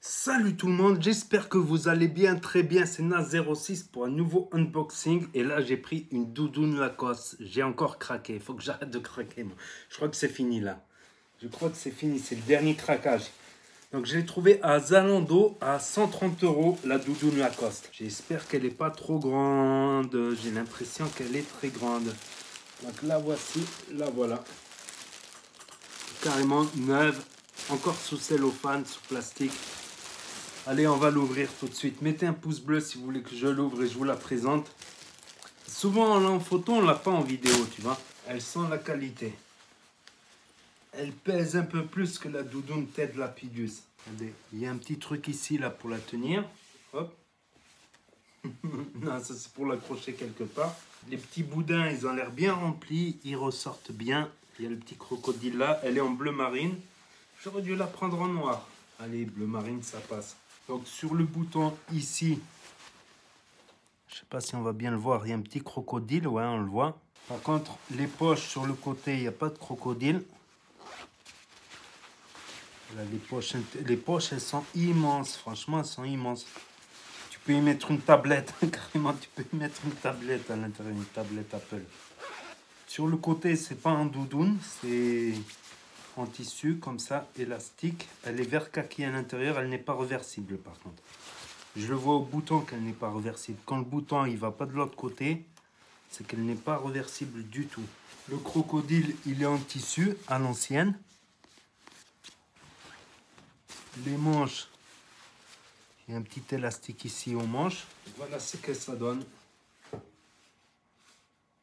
Salut tout le monde, j'espère que vous allez bien, très bien. C'est Naz06 pour un nouveau unboxing. Et là, j'ai pris une doudoune Lacoste. J'ai encore craqué, il faut que j'arrête de craquer. Moi. Je crois que c'est fini là. Je crois que c'est fini, c'est le dernier craquage. Donc, je l'ai trouvé à Zalando à 130 € la doudoune Lacoste. J'espère qu'elle n'est pas trop grande. J'ai l'impression qu'elle est très grande. Donc, la voici, la voilà. Carrément neuve, encore sous cellophane, sous plastique. Allez, on va l'ouvrir tout de suite. Mettez un pouce bleu si vous voulez que je l'ouvre et je vous la présente. Souvent, on l'a en photo, on ne l'a pas en vidéo, tu vois. Elle sent la qualité. Elle pèse un peu plus que la doudoune Ted Lapidus. Regardez, il y a un petit truc ici, là, pour la tenir. Hop. Non, ça, c'est pour l'accrocher quelque part. Les petits boudins, ils ont l'air bien remplis. Ils ressortent bien. Il y a le petit crocodile là. Elle est en bleu marine. J'aurais dû la prendre en noir. Allez, bleu marine, ça passe. Donc sur le bouton ici, je ne sais pas si on va bien le voir, il y a un petit crocodile, ouais on le voit. Par contre, les poches sur le côté, il n'y a pas de crocodile. Là, les poches, elles sont immenses, franchement elles sont immenses. Tu peux y mettre une tablette, carrément tu peux y mettre une tablette à l'intérieur, une tablette Apple. Sur le côté, c'est pas en doudoune, c'est en tissu comme ça, élastique. Elle est vert kaki à l'intérieur, elle n'est pas reversible par contre. Je le vois au bouton qu'elle n'est pas reversible. Quand le bouton il va pas de l'autre côté, c'est qu'elle n'est pas reversible du tout. Le crocodile, il est en tissu à l'ancienne. Les manches, il y a un petit élastique ici aux manches. Voilà ce que ça donne.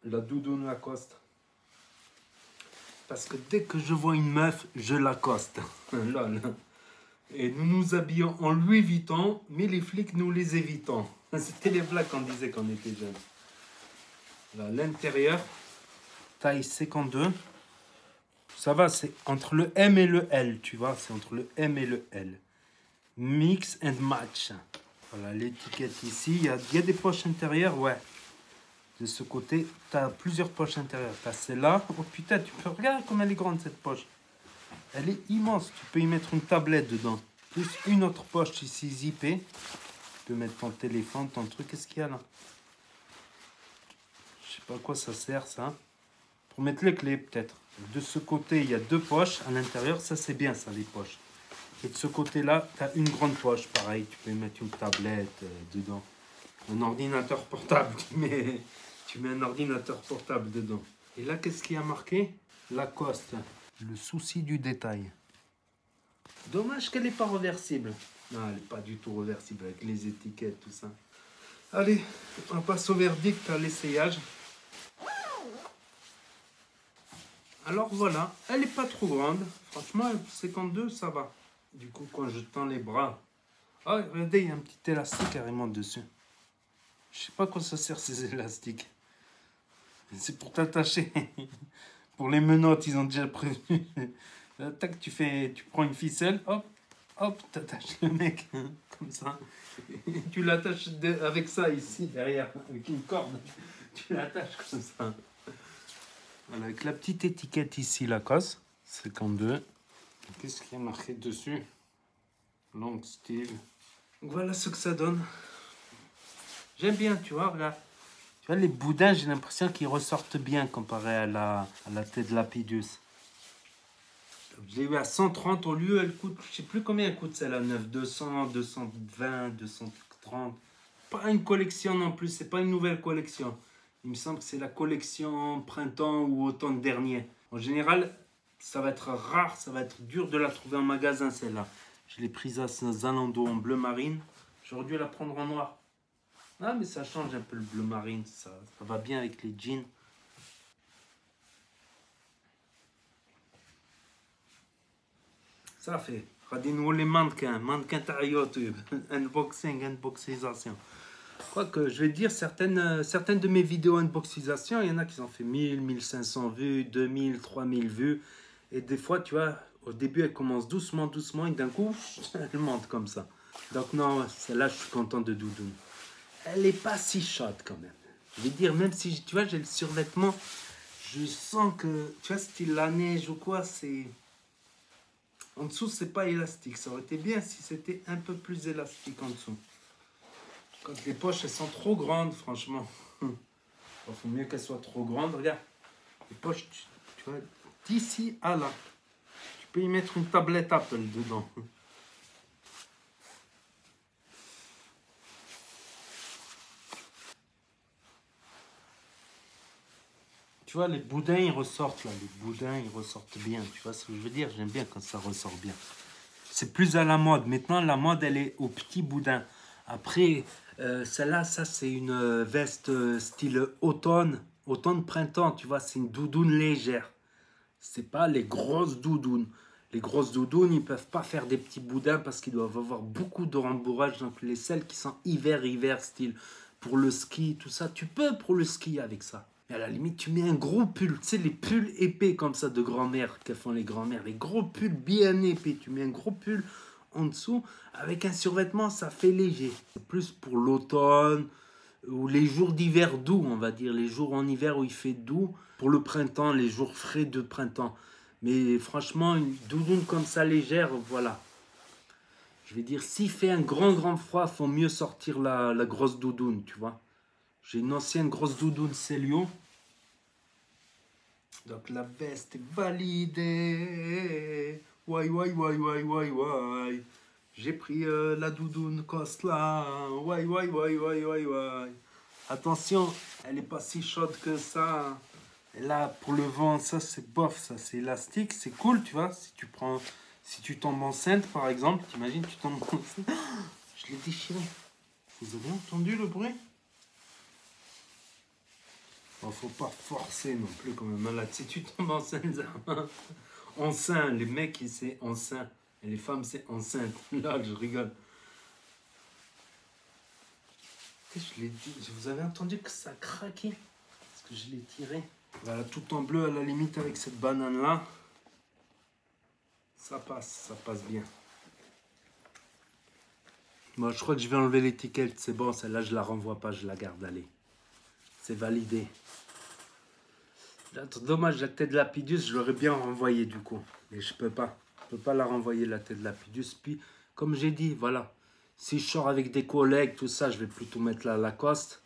La doudoune Lacoste. Parce que dès que je vois une meuf, je l'accoste. Et nous nous habillons en Louis Vuitton, mais les flics nous les évitons. C'était les blagues qu'on disait quand on était jeunes. Là, l'intérieur, taille 52. Ça va, c'est entre le M et le L, tu vois. C'est entre le M et le L. Mix and match. Voilà l'étiquette ici. Il y a des poches intérieures, ouais. De ce côté, tu as plusieurs poches intérieures. Tu as celle-là. Oh putain, tu peux regarder comme elle est grande cette poche. Elle est immense. Tu peux y mettre une tablette dedans. Plus une autre poche ici zippée. Tu peux mettre ton téléphone, ton truc. Qu'est-ce qu'il y a là? Je sais pas à quoi ça sert ça. Pour mettre les clés peut-être. De ce côté, il y a deux poches à l'intérieur. Ça c'est bien ça, les poches. Et de ce côté-là, tu as une grande poche. Pareil, tu peux y mettre une tablette dedans. Un ordinateur portable. Tu mets un ordinateur portable dedans. Et là, qu'est-ce qui a marqué? Lacoste. Le souci du détail. Dommage qu'elle n'est pas reversible. Non, elle n'est pas du tout reversible avec les étiquettes, tout ça. Allez, on passe au verdict, à l'essayage. Alors voilà, elle n'est pas trop grande. Franchement, 52, ça va. Du coup, quand je tends les bras... Oh, regardez, il y a un petit élastique carrément dessus. Je sais pas à quoi ça sert ces élastiques. C'est pour t'attacher. Pour les menottes, ils ont déjà prévenu. Tac, tu prends une ficelle, hop, hop, t'attaches le mec, comme ça. Tu l'attaches avec ça ici, derrière, avec une corde. Tu l'attaches comme ça. Voilà, avec la petite étiquette ici, Lacoste, 52. Qu'est-ce qui est marqué dessus? Long Steve. Donc voilà ce que ça donne. J'aime bien, tu vois, regarde. Tu vois, les boudins, j'ai l'impression qu'ils ressortent bien comparé à la Ted Lapidus. Je l'ai eu à 130 au lieu, elle coûte, je sais plus combien elle coûte celle-là, 9, 200, 220, 230. Pas une collection non plus, c'est pas une nouvelle collection. Il me semble que c'est la collection printemps ou automne dernier. En général, ça va être rare, ça va être dur de la trouver en magasin celle-là. Je l'ai prise à Zalando en bleu marine. J'aurais dû la prendre en noir. Ah mais ça change un peu le bleu marine, ça va bien avec les jeans. Ça fait. Regardez-nous les mannequins à YouTube. Unboxisation. Quoique, je vais dire, certaines de mes vidéos unboxisation, il y en a qui ont fait 1000, 1500 vues, 2000, 3000 vues. Et des fois, tu vois, au début, elles commencent doucement, doucement, et d'un coup, elles montent comme ça. Donc non, celle-là, je suis content de doudoune. Elle n'est pas si chaude quand même. Je vais dire, même si, tu vois, j'ai le survêtement, je sens que, tu vois, style la neige ou quoi, c'est... En dessous, c'est pas élastique. Ça aurait été bien si c'était un peu plus élastique en dessous. Quand les poches, elles sont trop grandes, franchement. Il faut mieux qu'elles soient trop grandes. Regarde, les poches, tu vois, d'ici à là. Tu peux y mettre une tablette Apple dedans. Tu vois, les boudins, ils ressortent là. Les boudins, ils ressortent bien. Tu vois ce que je veux dire? J'aime bien quand ça ressort bien. C'est plus à la mode. Maintenant, la mode, elle est au petit boudin. Après, celle-là, ça, c'est une veste style automne. Automne-printemps, tu vois, c'est une doudoune légère. C'est pas les grosses doudounes. Les grosses doudounes, ils peuvent pas faire des petits boudins parce qu'ils doivent avoir beaucoup de rembourrage. Donc, les celles qui sont hiver, style pour le ski, tout ça, tu peux pour le ski avec ça. Mais à la limite, tu mets un gros pull. Tu sais, les pulls épais comme ça de grand-mère que font les grand-mères. Les gros pulls bien épais. Tu mets un gros pull en dessous. Avec un survêtement, ça fait léger. C'est plus pour l'automne ou les jours d'hiver doux, on va dire. Les jours en hiver où il fait doux. Pour le printemps, les jours frais de printemps. Mais franchement, une doudoune comme ça légère, voilà. Je vais dire, s'il fait un grand froid, il faut mieux sortir la grosse doudoune, tu vois. J'ai une ancienne grosse doudoune Célio. Donc la veste est validée. Why. J'ai pris la doudoune Cosla. Why. Attention, elle n'est pas si chaude que ça. Et là, pour le vent, ça c'est bof, ça c'est élastique, c'est cool, tu vois. Si tu tombes enceinte, par exemple, t'imagines, tu tombes enceinte. Je l'ai déchiré. Vous avez entendu le bruit? Bon, faut pas forcer non plus comme un malade. Si tu tombes enceinte, enceinte, les mecs, c'est enceinte. Et les femmes, c'est enceinte. Là, je rigole. Je l'ai dit, vous avez entendu que ça craquait? Parce que je l'ai tiré. Voilà, tout en bleu à la limite avec cette banane-là. Ça passe bien. Moi, je crois que je vais enlever l'étiquette. C'est bon, celle-là, je la renvoie pas, je la garde. Allez, c'est validé. Dommage, la tête de Lapidus, je l'aurais bien renvoyée du coup. Mais je peux pas. Je peux pas la renvoyer, la tête de Lapidus. Puis, comme j'ai dit, voilà. Si je sors avec des collègues, tout ça, je vais plutôt mettre la Lacoste.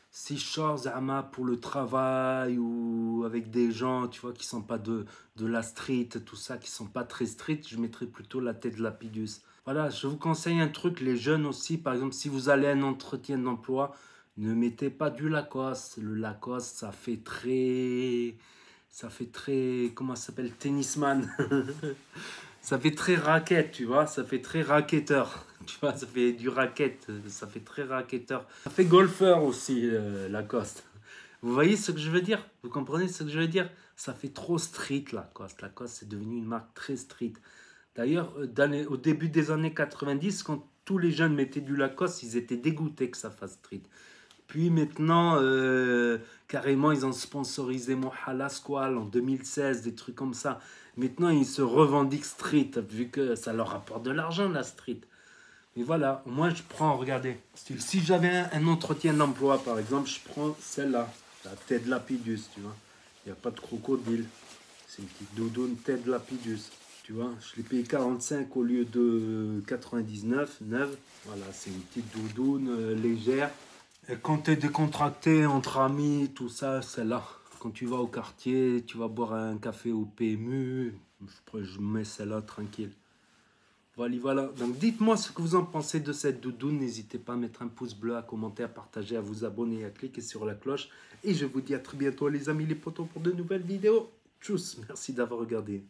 Si je sors, Zama, pour le travail ou avec des gens, tu vois, qui sont pas de la street, tout ça, qui sont pas très street, je mettrai plutôt la tête de Lapidus. Voilà, je vous conseille un truc, les jeunes aussi, par exemple, si vous allez à un entretien d'emploi, ne mettez pas du Lacoste. Le Lacoste, ça fait très, comment ça s'appelle, tennisman. Ça fait très raquette, tu vois, ça fait très raquetteur. Tu vois, ça fait du raquette, ça fait très raquetteur. Ça fait golfeur aussi, Lacoste. Vous voyez ce que je veux dire? Vous comprenez ce que je veux dire? Ça fait trop street, Lacoste. Lacoste, c'est devenu une marque très street. D'ailleurs, au début des années 90, quand tous les jeunes mettaient du Lacoste, ils étaient dégoûtés que ça fasse street. Puis maintenant, carrément, ils ont sponsorisé Mohala Squall en 2016, des trucs comme ça. Maintenant, ils se revendiquent street, vu que ça leur rapporte de l'argent, la street. Mais voilà, moi, je prends, regardez. Si j'avais un entretien d'emploi, par exemple, je prends celle-là, la tête Lapidus, tu vois. Il n'y a pas de crocodile. C'est une petite doudoune tête Lapidus. Tu vois, je l'ai payé 45 au lieu de 99, 9. Voilà, c'est une petite doudoune légère. Et quand tu es décontracté entre amis, tout ça, c'est là. Quand tu vas au quartier, tu vas boire un café au PMU, je mets celle-là tranquille. Voilà. Donc dites-moi ce que vous en pensez de cette doudoune. N'hésitez pas à mettre un pouce bleu, à commenter, à partager, à vous abonner, à cliquer sur la cloche. Et je vous dis à très bientôt les amis, les potos pour de nouvelles vidéos. Tchuss, merci d'avoir regardé.